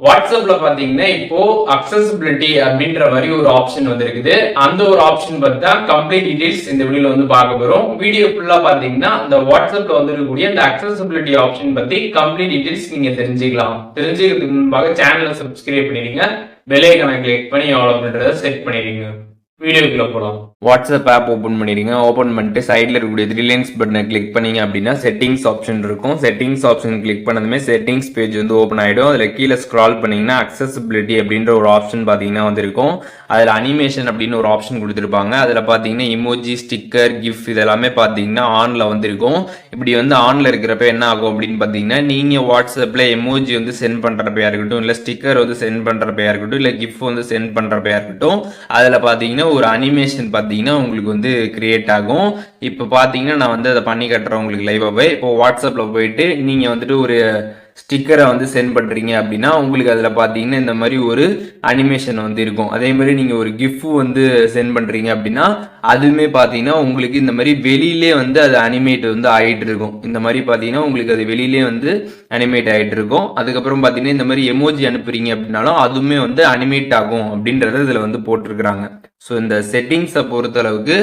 வாட்ஸ்அப்ல பாத்தீங்கன்னா இப்போ அக்சசிபிலிட்டி அப்படின்ற மாதிரி ஒரு ஆப்ஷன் வந்துருக்குது. அந்த ஒரு ஆப்ஷன் பத்தி தான் கம்ப்ளீட் டீடைல்ஸ் இந்த வீடியோல வந்து பார்க்க போறோம். வீடியோ ஃபுல்லா பாத்தீங்கன்னா இந்த வாட்ஸ்அப்ல வந்துருக்கக்கூடிய இந்த அக்சசிபிலிட்டி ஆப்ஷன் பத்தி கம்ப்ளீட் டீடைல்ஸ் நீங்க தெரிஞ்சுக்கலாம். தெரிஞ்சுக்கிறதுக்கு முன்பாக சேனலை சப்ஸ்கிரைப் பண்ணிடுங்க, பெல் ஐகானை கிளிக் பண்ணி ஆல் அப்படின்றத செட் பண்ணிடுங்க. வீடியோக்குள்ள போலாம். வாட்ஸ்அப் ஆப் ஓபன் பண்ணிடுங்க. ஓபன் பண்ணிட்டு சைட்ல இருக்கக்கூடிய த்ரீ லைன்ஸ் பட்டனை கிளிக் பண்ணீங்க அப்படின்னா செட்டிங்ஸ் ஆப்ஷன் இருக்கும். செட்டிங்ஸ் ஆப்ஷன் கிளிக் பண்ணதுமே செட்டிங்ஸ் பேஜ் வந்து ஓபன் ஆயிடும். அதுல கீழே ஸ்க்ரால் பண்ணீங்கன்னா அக்சசிபிலிட்டி அப்படின்ற ஒரு ஆப்ஷன் பாத்தீங்கன்னா வந்திருக்கும். அதுல அனிமேஷன் அப்படின்னு ஒரு ஆப்ஷன் கொடுத்துருப்பாங்க. அதுல பாத்தீங்கன்னா இமோஜி, ஸ்டிக்கர், கிஃப்ட் இதெல்லாமே பாத்தீங்கன்னா ஆன்ல வந்திருக்கும். இப்படி வந்து ஆன்ல இருக்கிறப்ப என்ன ஆகும் அப்படின்னு பாத்தீங்கன்னா, நீங்க வாட்ஸ்அப்ல எமோஜி வந்து சென்ட் பண்றப்பையா இருக்கட்டும், இல்ல ஸ்டிக்கர் வந்து சென்ட் பண்றப்பையா இருக்கட்டும், இல்ல கிஃப்ட் வந்து சென்ட் பண்றப்பையா இருக்கட்டும், அதுல பாத்தீங்கன்னா ஒரு அனிமேஷன் பாத்தீங்கன்னா உங்களுக்கு வந்து கிரியேட் ஆகும். இப்ப பாத்தீங்கன்னா நான் வந்து அதை பண்ணி கட்டுறேன் உங்களுக்கு லைவாவே. இப்போ வாட்ஸ்அப்ல போயிட்டு நீங்க வந்துட்டு ஒரு ஸ்டிக்கரை வந்து சென்ட் பண்றீங்க அப்படின்னா உங்களுக்கு அதுல பாத்தீங்கன்னா இந்த மாதிரி ஒரு அனிமேஷன் வந்து இருக்கும். அதே மாதிரி நீங்க ஒரு கிஃப்ட் வந்து சென்ட் பண்றீங்க அப்படின்னா அதுவுமே பாத்தீங்கன்னா உங்களுக்கு இந்த மாதிரி வெளியிலே வந்து அது அனிமேட் வந்து ஆயிட்டு இருக்கும். இந்த மாதிரி பாத்தீங்கன்னா உங்களுக்கு அது வெளியிலே வந்து அனிமேட் ஆயிட்டு இருக்கும். அதுக்கப்புறம் பாத்தீங்கன்னா இந்த மாதிரி எமோஜி அனுப்புறீங்க அப்படின்னாலும் அதுவுமே வந்து அனிமேட் ஆகும் அப்படின்றத இதுல வந்து போட்டிருக்கிறாங்க. ஸோ இந்த செட்டிங்ஸை பொறுத்த அளவுக்கு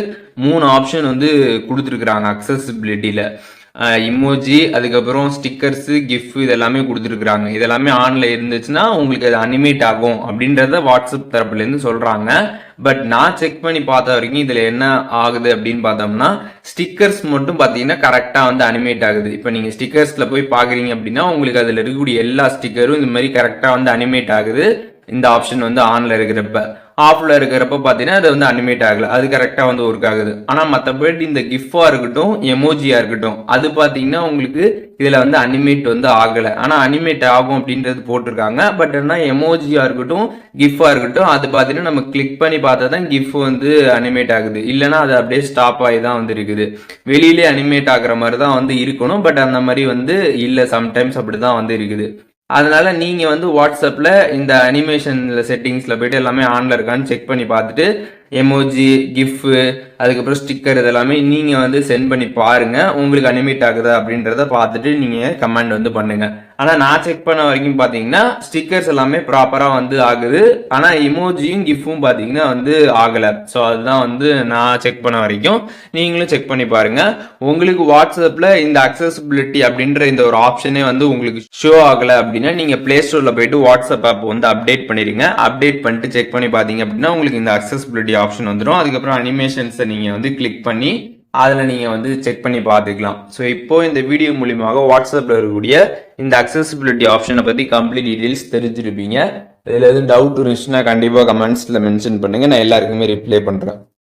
3 ஆப்ஷன் வந்து கொடுத்துருக்குறாங்க அக்சசிபிலிட்டியில. இமோஜி, அதுக்கப்புறம் ஸ்டிக்கர்ஸ், கிஃப்ட் இதெல்லாமே கொடுத்துருக்குறாங்க. இதெல்லாமே ஆன்ல இருந்துச்சுன்னா உங்களுக்கு அது அனிமேட் ஆகும் அப்படின்றத வாட்ஸ்அப் தரப்புல இருந்து சொல்றாங்க. பட் நான் செக் பண்ணி பார்த்த வரைக்கும் இதுல என்ன ஆகுது அப்படின்னு பார்த்தோம்னா, ஸ்டிக்கர்ஸ் மட்டும் பாத்தீங்கன்னா கரெக்டா வந்து அனிமேட் ஆகுது. இப்ப நீங்க ஸ்டிக்கர்ஸ்ல போய் பாக்குறீங்க அப்படின்னா உங்களுக்கு அதுல இருக்கக்கூடிய எல்லா ஸ்டிக்கரும் இந்த மாதிரி கரெக்டா வந்து அனிமேட் ஆகுது. இந்த ஆப்ஷன் வந்து ஆன்ல இருக்கிறப்ப. ஆஃப்ல இருக்கிறப்ப பாத்தீங்கன்னா அது வந்து அனிமேட் ஆகல, அது கரெக்டா வந்து ஒர்க் ஆகுது. ஆனா மத்தபடி இந்த கிஃப்டா இருக்கட்டும், எமோஜியா இருக்கட்டும், அது பாத்தீங்கன்னா உங்களுக்கு இதுல வந்து அனிமேட் வந்து ஆகல. ஆனா அனிமேட் ஆகும் அப்படின்றது போட்டிருக்காங்க. பட் ஆனா எமோஜியா இருக்கட்டும், கிஃப்டா இருக்கட்டும், அது பாத்தீங்கன்னா நம்ம கிளிக் பண்ணி பார்த்தா தான் கிஃப்ட் வந்து அனிமேட் ஆகுது. இல்லைன்னா அது அப்படியே ஸ்டாப் ஆகி தான் வந்து இருக்குது. வெளியிலே அனிமேட் ஆகுற மாதிரி தான் வந்து இருக்கணும். பட் அந்த மாதிரி வந்து இல்ல, சம்டைம்ஸ் அப்படிதான் வந்து இருக்குது. அதனால நீங்க வந்து வாட்ஸ்அப்ல இந்த அனிமேஷன்ல செட்டிங்ஸ்ல போயிட்டு எல்லாமே ஆன்ல இருக்கான்னு செக் பண்ணி பார்த்துட்டு எமோஜி, கிஃப்ட், அதுக்கப்புறம் ஸ்டிக்கர் இதெல்லாமே நீங்க வந்து சென்ட் பண்ணி பாருங்க. உங்களுக்கு அனிமேட் ஆகுதா அப்படின்றத பார்த்துட்டு நீங்க கமெண்ட் வந்து பண்ணுங்க. ஆனா நான் செக் பண்ண வரைக்கும் பாத்தீங்கன்னா ஸ்டிக்கர்ஸ் எல்லாமே ப்ராப்பரா வந்து ஆகுது. ஆனா இமோஜியும் கிஃப்டும் பாத்தீங்கன்னா வந்து ஆகல. ஸோ அதுதான் வந்து நான் செக் பண்ண வரைக்கும். நீங்களும் செக் பண்ணி பாருங்க. உங்களுக்கு வாட்ஸ்அப்ல இந்த அக்சசிபிலிட்டி அப்படின்ற இந்த ஒரு ஆப்ஷனே வந்து உங்களுக்கு ஷோ ஆகல அப்படின்னா நீங்க பிளே ஸ்டோர்ல போயிட்டு வாட்ஸ்அப் ஆப் வந்து அப்டேட் பண்ணிருங்க. அப்டேட் பண்ணிட்டு செக் பண்ணி பாத்தீங்க அப்படின்னா உங்களுக்கு இந்த அக்சசிபிலிட்டி ஆப்ஷன் வந்துடும். அதுக்கப்புறம் அனிமேஷன்ஸை நீங்க வந்து கிளிக் பண்ணி அதில் நீங்கள் வந்து செக் பண்ணி பார்த்துக்கலாம். ஸோ இப்போ இந்த வீடியோ மூலியமாக வாட்ஸ்அப்பில் இருக்கக்கூடிய இந்த அக்சசிபிலிட்டி ஆப்ஷனை பற்றி கம்ப்ளீட் டீடைல்ஸ் தெரிஞ்சிருப்பீங்க. இதில் எதுவும் டவுட் இருந்துச்சுன்னா கண்டிப்பாக கமெண்ட்ஸில் மென்ஷன் பண்ணுங்கள், நான் எல்லாருக்குமே ரிப்ளை பண்ணுறேன்.